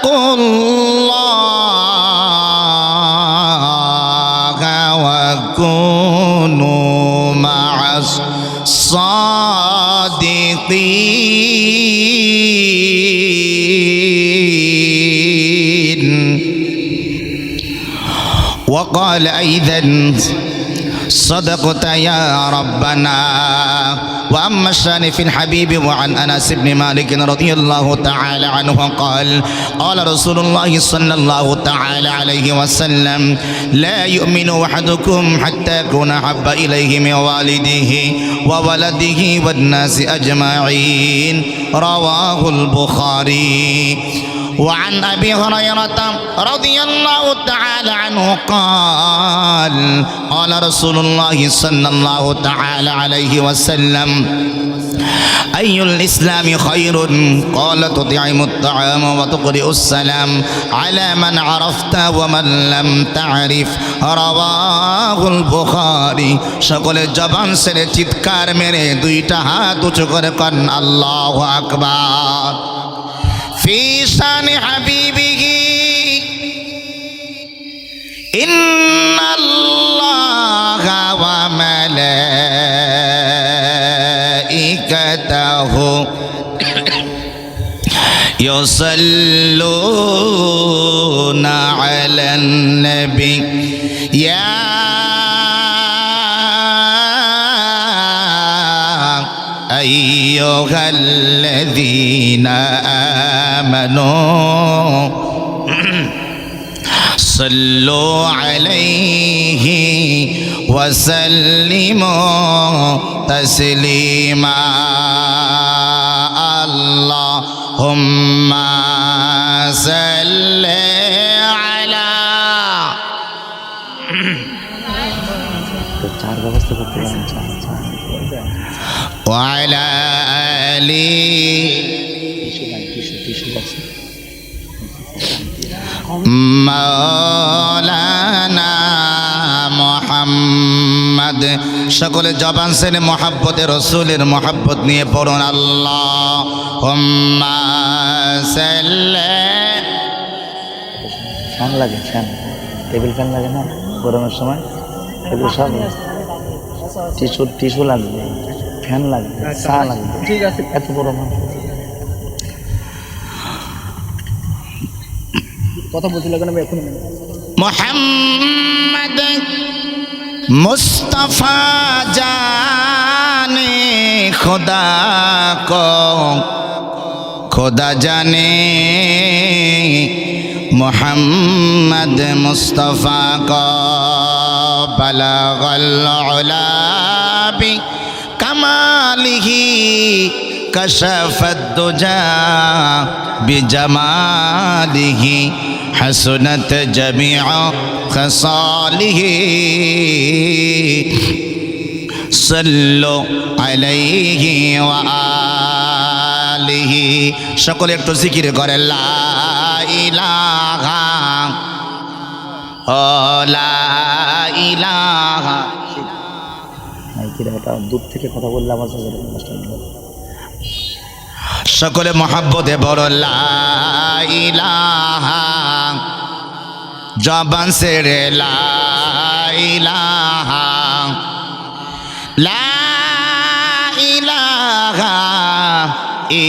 fattaqullaha wa kunu ma'as sadiqin. وقال أيضا صدقت يا ربنا. وأما الشان في الحبيب وعن أنس بن مالك رضي الله تعالى عنه قال قال رسول الله صلى الله تعالى عليه وسلم لا يؤمن أحدكم حتى يكون أحب إليه من والده وولده والناس أجمعين. رواه البخاري. وعن أبي هريرة رضي الله تعالى عنه قال قال رسول الله صلى الله تعالى عليه وسلم أي الإسلام خير؟ قال تطعم الطعام وتقرئ السلام على من عرفت ومن لم تعرف. رواه البخاري. সকলে জবান ছেড়ে চিৎকার মেরে দুইটা হাত উঁচু করে করেন আল্লাহু আকবার। في شان حبيبه إن الله وملائكته يصلون على النبي يا أيها الذين آمنوا صلوا عليه وسلموا تسليما. اللهم صل على وعلى آل مولانا محمد. সকলে জবান ছেড়ে মোহাব্বতে রসুলের মোহাব্বত নিয়ে পড়ুন আল্লাহুম্মা সাল্লি। ফ্যান লাগে, ফ্যান, টেবিল ফ্যান লাগে না গরমের সময়, এগুলো সব টিস্যু লাগবে, ফ্যান লাগবে, চা লাগবে। ঠিক আছে, এত বড় কথা বলছিল কেন এখন? মোহাম্মদ মুস্তাফা জানে खुदा को खुदा जाने मोहम्मद मुस्तफ़ा को बलगल उला बि कमालिही कशफत दुजा बिजमालिही हसनत जमीअ खसालिही सल्लु अलैहि व आलिहि। সকলে একটু জিকির করে লা ইলাহা ও লা ইলাহা। এটা দূর থেকে কথা বললে আমার সকলে মহাব্বতে বড় লা ইলাহা, জবান ছেড়ে লা ইলাহা লা ইলাহা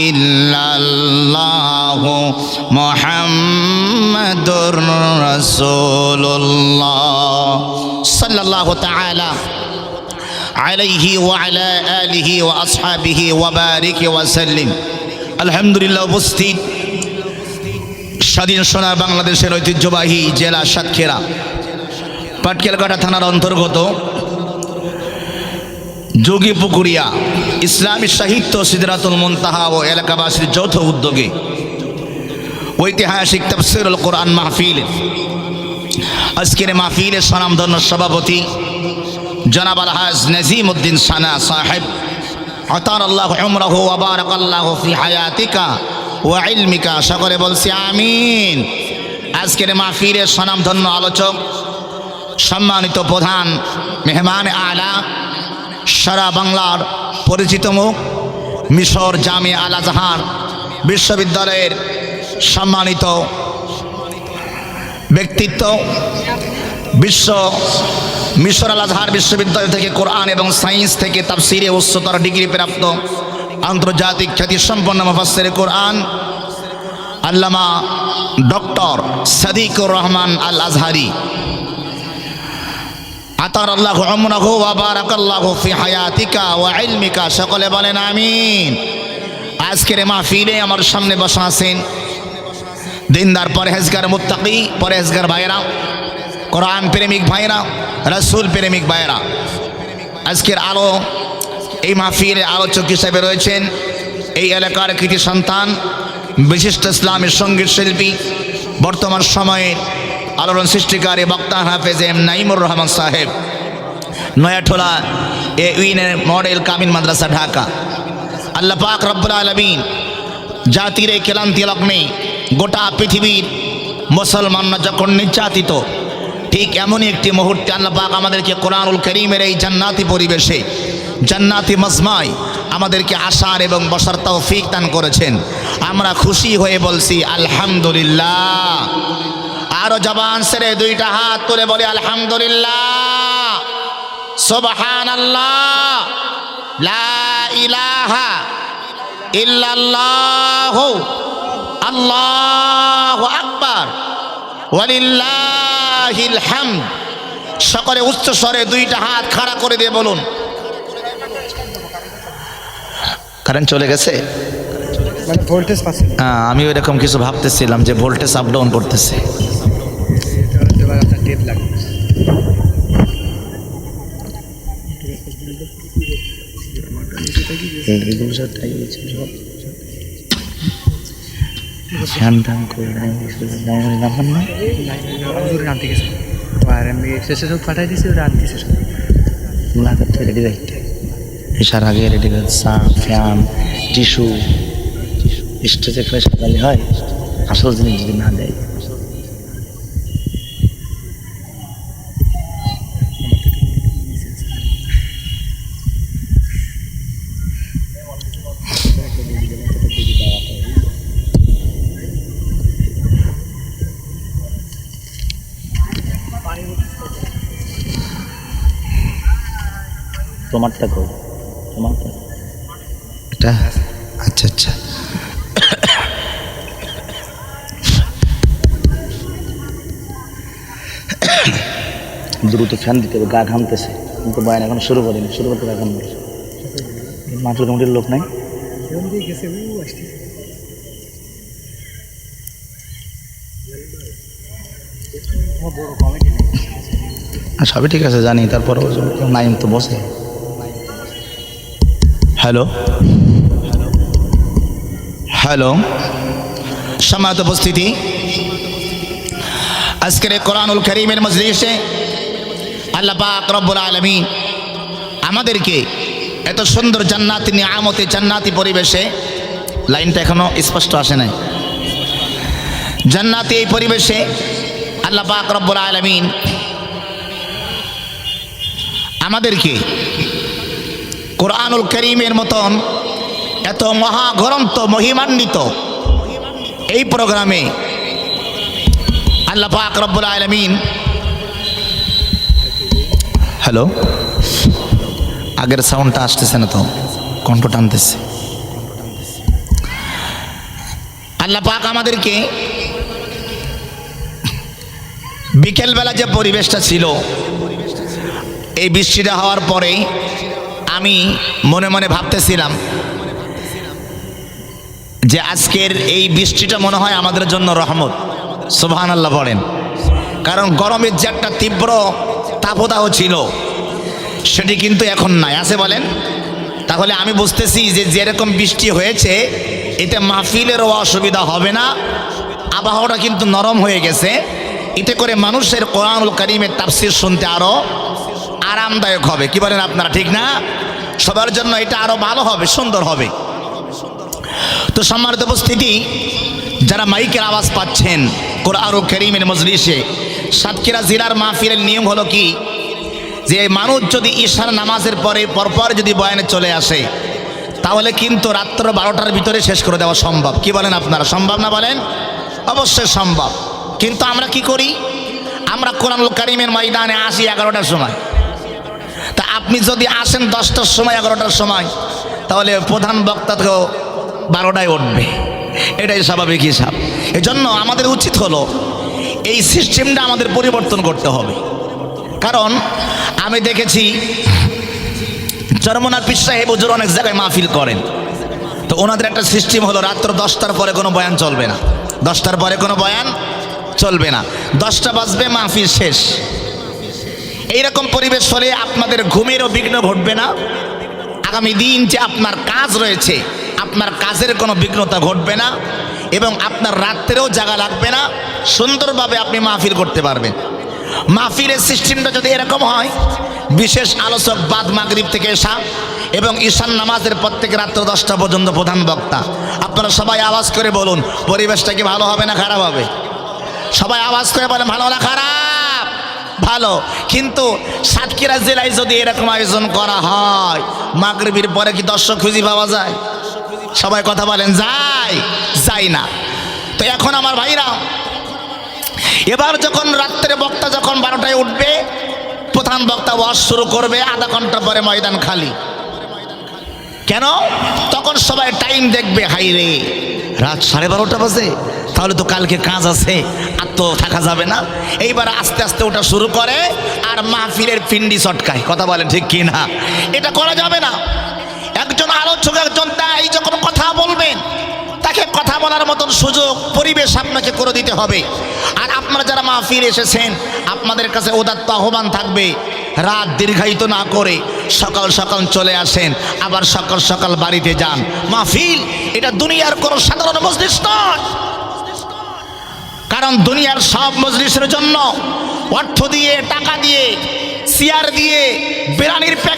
ইল্লাল্লাহু মুহাম্মাদুর রাসূলুল্লাহ সাল্লাল্লাহু তাআলা আলাইহি ওয়া আলা আলিহি ওয়া আসহাবিহি ওয়া বারিক ওয়া সাল্লিম। আলহামদুলিল্লাহ। উপস্থিত স্বাধীন সোনার বাংলাদেশের ঐতিহ্যবাহী জেলা সাতক্ষীরা পাটকেলঘাটা থানার অন্তর্গত যোগীপুকুরিয়া ইসলামী সাহিত্য সিদরাতুল মুনতাহা ও এলাকাবাসীর যৌথ উদ্যোগে ঐতিহাসিক তাফসীরুল কোরআন মাহফিল, আজকের মাহফিলের স্বনামধন্য সভাপতি জনাব আলহাজ নাজিমউদ্দিন সানা সাহেব, আতারাল্লাহু উমরাহু ওয়া বারাকাল্লাহু ফি হায়াতিকা ওয়া ইলমিকা। সকলে বলছি আমিন। আজকের মাহফিলের স্বনামধন্য আলোচক, সম্মানিত প্রধান মেহমান আলা, সারা বাংলার পরিচিত মুখ, মিশর জামিয়া আল আজহার বিশ্ববিদ্যালয়ের সম্মানিত ব্যক্তিত্ব। বিশ্ব মিশর আল আজহার বিশ্ববিদ্যালয় থেকে কোরআন এবং সায়েন্স থেকে তাফসিরে উচ্চতর ডিগ্রি প্রাপ্ত আন্তর্জাতিক খ্যাতিসম্পন্ন মুফাসসিরে কোরআন আল্লামা ডক্টর সাদিকুর রহমান আল আজহারি আতার আল্লাহু উমরাহু ওয়া বারাকাল্লাহু ফি হায়াতিকা ওয়া ইলমিকা। সকলে বলেন আমিন। আজকের মাহফিলে আমার সামনে বসা আছেন দিনদার পরহেজগার মুত্তাকি পরহেজগার ভাইরা, কোরআন প্রেমিক ভাইরা, রাসূল প্রেমিক ভাইরা। আজকের আলো এই মাহফিলে আলোচক হিসেবে রয়েছেন এই এলাকার কৃতি সন্তান, বিশিষ্ট ইসলামের সঙ্গীত শিল্পী, বর্তমান সময়ের আলোড়ন সৃষ্টিকারী বক্তা হাফেজ এম নাইমুর রহমান সাহেব, নয়াঠোলা এ উইনের মডেল কামিল মাদ্রাসা ঢাকা। আল্লাহ পাক রব্বুল আলামিন জাতির এই ক্লান্তি লগ্নে গোটা পৃথিবীর মুসলমানরা যখন নির্যাতিত, ঠিক এমনই একটি মুহূর্তে আল্লাহ পাক আমাদেরকে কোরআনুল কারীমের এই জান্নাতি পরিবেশে, জান্নাতি মজমায় আমাদেরকে আসার এবং বসার তৌফিক দান করেছেন। আমরা খুশি হয়ে বলছি আলহামদুলিল্লাহ। আরো জবান ছেড়ে দুইটা হাত তুলে বলি আলহামদুলিল্লাহ, সুবহানাল্লাহ, লা ইলাহা ইল্লাল্লাহু, আল্লাহু আকবার, ওয়ালিল্লাহিল হামদ। সকলে উচ্চ স্বরে দুইটা হাত খাড়া করে দিয়ে বলুন। কারেন্ট চলে গেছে, মানে ভোল্টেজ পাচ্ছে। হ্যাঁ, আমি ওইরকম কিছু ভাবতেছিলাম যে ভোল্টেজ আপ ডাউন করতেছে। আপনার টেপ লাগবে। ফ্যান টান করে নাম্বার না আনতে গেছে, আর আমি শেষে সব পাঠাই দিয়েছি, ওরা আনতেছে সব লাগাতে রেডি রাখতে। এসার আগে রেডি করে চা, ফ্যান, টিস্যু স্টেজে করে সাজালে হয়, আসল জিনিস যদি না দেয়। তোমারটা কই? তোমারটা এটা? আচ্ছা আচ্ছা। দ্রুত ফ্যান দিতে হবে, গা ঘামতেছে, কিন্তু বয়ান এখন শুরু করিনি, শুরু করতে গা ঘামতেছে। মাঠের কমিটির লোক নাই, সবই ঠিক আছে জানি, তারপরে নাইম তো বসে। হ্যালো হ্যালো, সম্মানিত উপস্থিতি, আজকের কোরআনুল কারীমের মজলিসে আল্লাহ পাক রব্বুল আলামিন আমাদেরকে এত সুন্দর জান্নাতি নিয়ামতে, জান্নাতি পরিবেশে, লাইনটা এখনো স্পষ্ট আসে নাই, জান্নাতি এই পরিবেশে আল্লাহ পাক রব্বুল আলামিন আমাদেরকে কোরআনুল কারীমের মতন এত মহাগ্রন্থ মহিমান্বিত এই প্রোগ্রামে আল্লাহ পাক রব্বুল আলামিন, হ্যালো, আগের সাউন্ডটা আসতেছে না তো, কণ্ঠ টানতেছে। আল্লাহ পাক আমাদেরকে বিকেলবেলা যে পরিবেশটা ছিল, এই বৃষ্টিটা হওয়ার পরে আমি মনে মনে ভাবতেছিলাম যে আজকের এই বৃষ্টিটা মনে হয় আমাদের জন্য রহমত। সুবহানাল্লাহ পড়েন। কারণ গরমের যে একটা তীব্র তাপদাহ ছিল, সেটি কিন্তু এখন নাই, আছে বলেন। তাহলে আমি বুঝতেছি যে যেরকম বৃষ্টি হয়েছে, এতে মাহফিলেরও অসুবিধা হবে না, আবহাওয়াটা কিন্তু নরম হয়ে গেছে। এতে করে মানুষের কোরআনুল কারীমের তাফসীর শুনতে আরো আরামদায়ক হবে। কি বলেন আপনারা, ঠিক না? সবার জন্য এটা আরো ভালো হবে, সুন্দর হবে। তো সম্মানিত উপস্থিতি, যারা মাইকের আওয়াজ পাচ্ছেন কোরআনুল কারীমের মজলিসে, সাতক্ষীরা জেলার মাহফিলের নিয়ম হলো কি, যে মানুষ যদি ঈশার নামাজের পরে পরপর যদি বয়ানে চলে আসে, তাহলে কিন্তু রাত্র 12টার ভিতরে শেষ করে দেওয়া সম্ভব। কি বলেন আপনারা, সম্ভব না বলেন? অবশ্যই সম্ভব। কিন্তু আমরা কি করি? আমরা কোরআনুল কারীমের ময়দানে আসি 11টার সময়। তা আপনি যদি আসেন 10টার সময়, 11টার সময়, তাহলে প্রধান বক্তা তো 12টায় উঠবে, এটাই স্বাভাবিক হিসাব। এজন্য আমাদের উচিত হলো এই সিস্টেমটা আমাদের পরিবর্তন করতে হবে। কারণ আমি দেখেছি চরমনার পীর সাহেব হুজুর অনেক জায়গায় মাহফিল করেন, তো ওনাদের একটা সিস্টেম হলো রাত্র 10টার পরে কোনো বয়ান চলবে না, 10টার পরে কোনো বয়ান চলবে না, 10টা বাজবে মাহফিল শেষ। এইরকম পরিবেশ হলে আপনাদের ঘুমেরও বিঘ্ন ঘটবে না, আগামী দিন যে আপনার কাজ রয়েছে আপনার কাজের কোনো বিঘ্নতা ঘটবে না, এবং আপনার রাত্রেও জাগা লাগবে না, সুন্দরভাবে আপনি মাহফিল করতে পারবেন। মাহফিলের সিস্টেমটা যদি এরকম হয়, বিশেষ আলোচক বাদ মাগরিব থেকে এসা এবং ঈশান নামাজের পর থেকে রাত্র 10টা পর্যন্ত প্রধান বক্তা, আপনারা সবাই আওয়াজ করে বলুন পরিবেশটা কি ভালো হবে না খারাপ হবে? সবাই আওয়াজ করে বলেন ভালো না খারাপ? ভালো। কিন্তু সাতক্ষীরা জেলায় যদি এরকম আয়োজন করা হয়, মাগরিবের পরে কি দর্শক খুঁজে পাওয়া যায়? সবাই কথা বলেন, যায় না। তো এখন আমার ভাইরা, এবার যখন রাত্রে বক্তা যখন 12টায় উঠবে, প্রধান বক্তা ওয়াজ শুরু করবে, আধা ঘন্টা পরে ময়দান খালি। কেন? তখন সবাই টাইম দেখবে, হাই রে রাত 12:30 বাজে, তাহলে তো কালকে কাজ আছে, আর তো থাকা যাবে না। এইবার আস্তে আস্তে ওটা শুরু করে আর মাহফিলের পিন্ডি চটকায়। কথা বলেন ঠিক কি না? এটা করা যাবে না। একজন আলোচক, একজন দায়ী যখন কথা বলবেন, তাকে কথা বলার মতন সুযোগ পরিবেশ আপনাকে করে দিতে হবে। আর আপনারা যারা মাহফিল এসেছেন, আপনাদের কাছে উদাত্ত আহ্বান থাকবে, রাত দীর্ঘায়িত না করে সকাল সকাল চলে আসেন, আবার সকাল সকাল বাড়িতে যান। মাহফিল এটা দুনিয়ার কোনো সাধারণ মজলিস নয়, কারণ দুনিয়ার সব মজলিসের জন্য অর্থ দিয়ে, টাকা দিয়ে, চেয়ার দিয়ে, বিরিয়ানির প্যাকেট